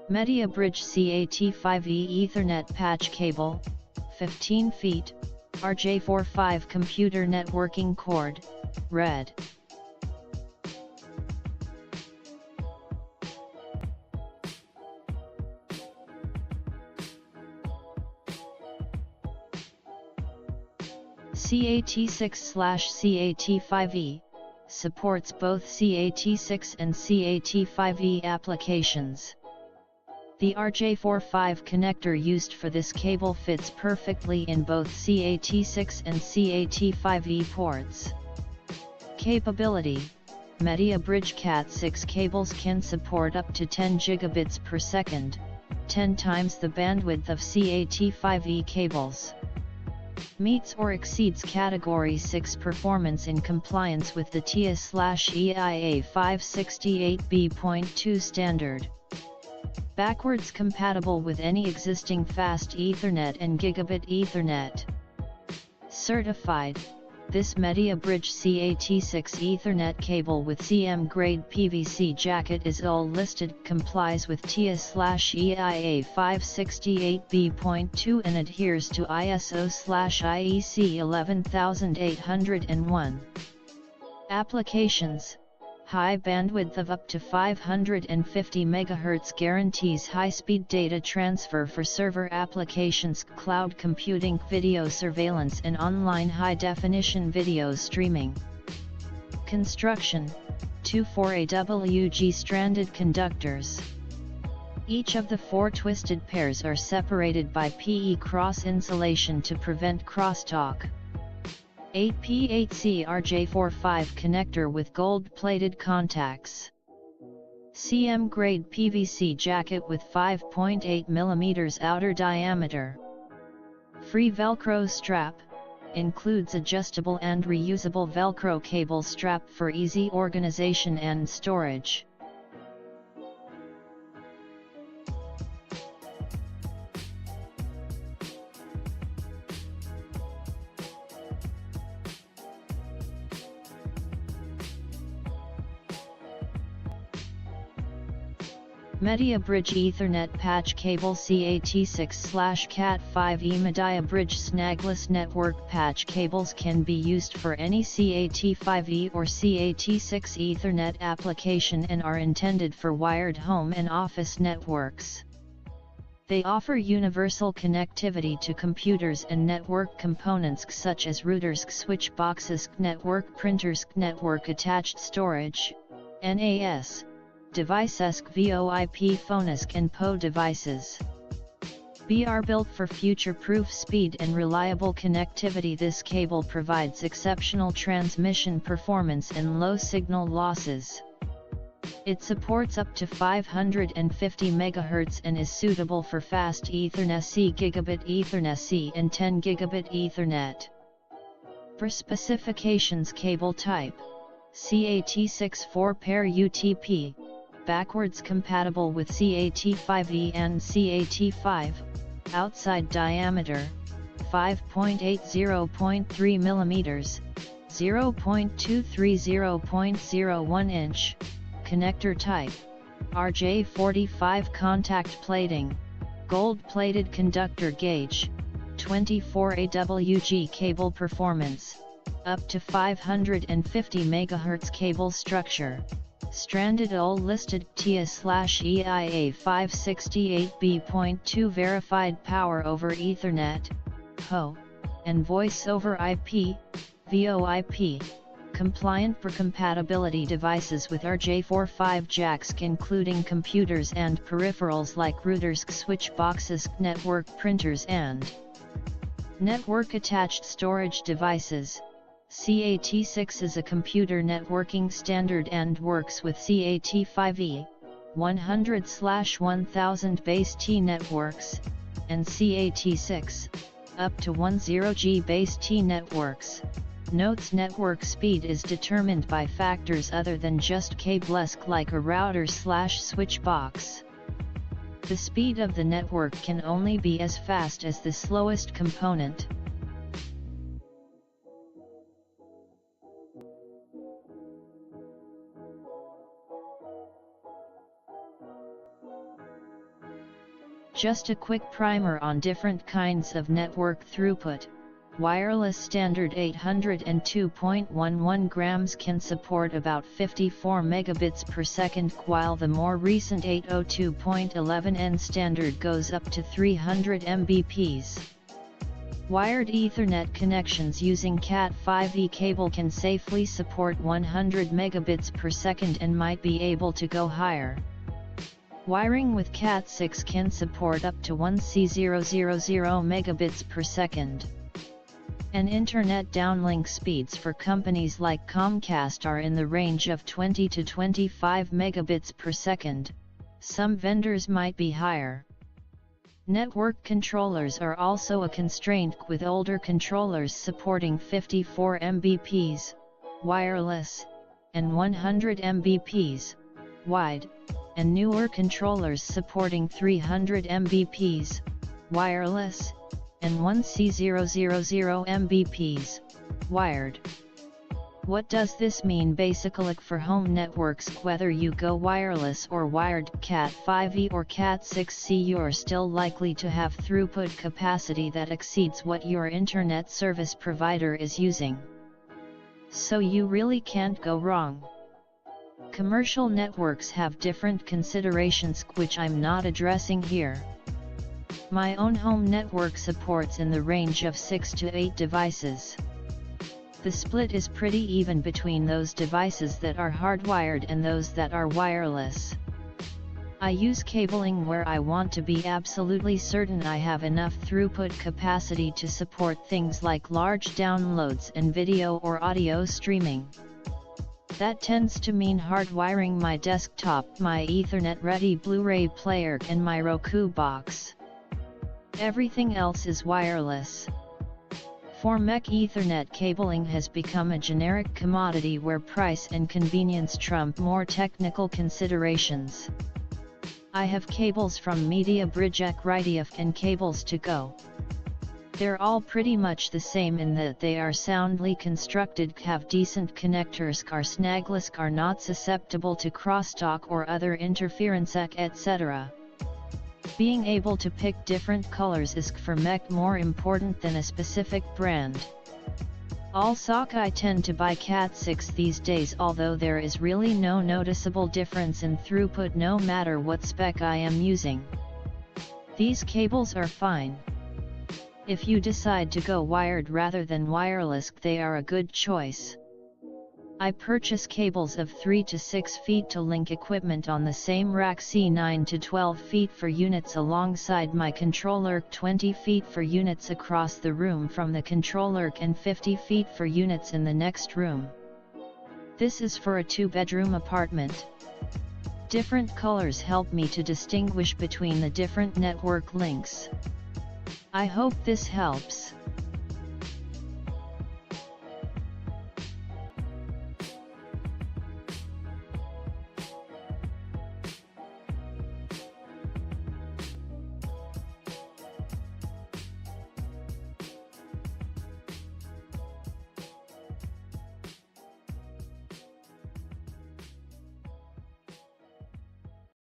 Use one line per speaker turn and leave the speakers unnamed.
Mediabridge Cat5e Ethernet patch cable, 15 feet, RJ45 computer networking cord, red. Cat6/Cat5e supports both Cat6 and Cat5e applications. The RJ45 connector used for this cable fits perfectly in both Cat6 and Cat5e ports. Capability: Mediabridge Cat6 cables can support up to 10 gigabits per second, 10 times the bandwidth of Cat5e cables. Meets or exceeds Category 6 performance in compliance with the TIA/EIA 568b.2 standard. Backwards compatible with any existing fast Ethernet and Gigabit Ethernet. Certified, this Mediabridge Cat6 Ethernet cable with CM Grade PVC Jacket is all listed, complies with TIA/EIA 568b.2 and adheres to ISO/IEC 11801. Applications: high bandwidth of up to 550 MHz guarantees high-speed data transfer for server applications, cloud computing, video surveillance and online high-definition video streaming. Construction: 2 4AWG stranded conductors. Each of the 4 twisted pairs are separated by PE cross insulation to prevent crosstalk. 8P8C RJ45 connector with gold-plated contacts. CM Grade PVC Jacket with 5.8 mm outer diameter. Free Velcro strap, includes adjustable and reusable Velcro cable strap for easy organization and storage. Mediabridge Ethernet patch cable Cat6/Cat5e Mediabridge snagless network patch cables can be used for any Cat5e or Cat6 Ethernet application and are intended for wired home and office networks. They offer universal connectivity to computers and network components such as routers, switch boxes, network printers, network attached storage, NAS, devices, VoIP phones and PO devices. Are built for future-proof speed and reliable connectivity. This cable provides exceptional transmission performance and low signal losses. It supports up to 550 MHz and is suitable for fast Ethernet C, Gigabit Ethernet C and 10 Gigabit Ethernet. For specifications: cable type, Cat6 4-pair UTP, backwards compatible with Cat5e and Cat5, outside diameter, 5.80.3 mm, 0.230.01 inch, connector type, RJ45 contact plating, gold-plated conductor gauge, 24 AWG cable performance, up to 550 MHz cable structure. Stranded all listed TIA/EIA 568b.2 verified power over Ethernet, PO, and voice over IP, VoIP, compliant for compatibility devices with RJ45 jacks including computers and peripherals like routers, switch boxes, network printers and network attached storage devices. Cat6 is a computer networking standard and works with Cat5e, 100/1000 base T networks, and Cat6, up to 10G base T networks. Notes: network speed is determined by factors other than just cablesk like a router/switch box. The speed of the network can only be as fast as the slowest component. Just a quick primer on different kinds of network throughput. Wireless standard 802.11 grams can support about 54 megabits per second, while the more recent 802.11n standard goes up to 300 Mbps. Wired Ethernet connections using Cat5e cable can safely support 100 megabits per second and might be able to go higher. Wiring with Cat6 can support up to 1C000 megabits per second. And internet downlink speeds for companies like Comcast are in the range of 20 to 25 megabits per second. Some vendors might be higher. Network controllers are also a constraint, with older controllers supporting 54 Mbps, wireless, and 100 Mbps, wide, and newer controllers supporting 300 Mbps, wireless, and 1C000 Mbps, wired. What does this mean basically for home networks? Whether you go wireless or wired, Cat5e or Cat6e, you're still likely to have throughput capacity that exceeds what your internet service provider is using. So you really can't go wrong. Commercial networks have different considerations, which I'm not addressing here. My own home network supports in the range of 6 to 8 devices. The split is pretty even between those devices that are hardwired and those that are wireless. I use cabling where I want to be absolutely certain I have enough throughput capacity to support things like large downloads and video or audio streaming. That tends to mean hardwiring my desktop, my Ethernet-ready Blu-ray player, and my Roku box. Everything else is wireless. For MEC, Ethernet cabling has become a generic commodity where price and convenience trump more technical considerations. I have cables from Mediabridge Cat6 and cables to go. They're all pretty much the same in that they are soundly constructed, have decent connectors, are snagless, are not susceptible to crosstalk or other interference, etc. Being able to pick different colors is for MEC more important than a specific brand. Also, I tend to buy Cat6 these days, although there is really no noticeable difference in throughput no matter what spec I am using. These cables are fine. If you decide to go wired rather than wireless, they are a good choice. I purchase cables of 3 to 6 feet to link equipment on the same rack, 9 to 12 feet for units alongside my controller, 20 feet for units across the room from the controller, and 50 feet for units in the next room. This is for a 2-bedroom apartment. Different colors help me to distinguish between the different network links. I hope this helps.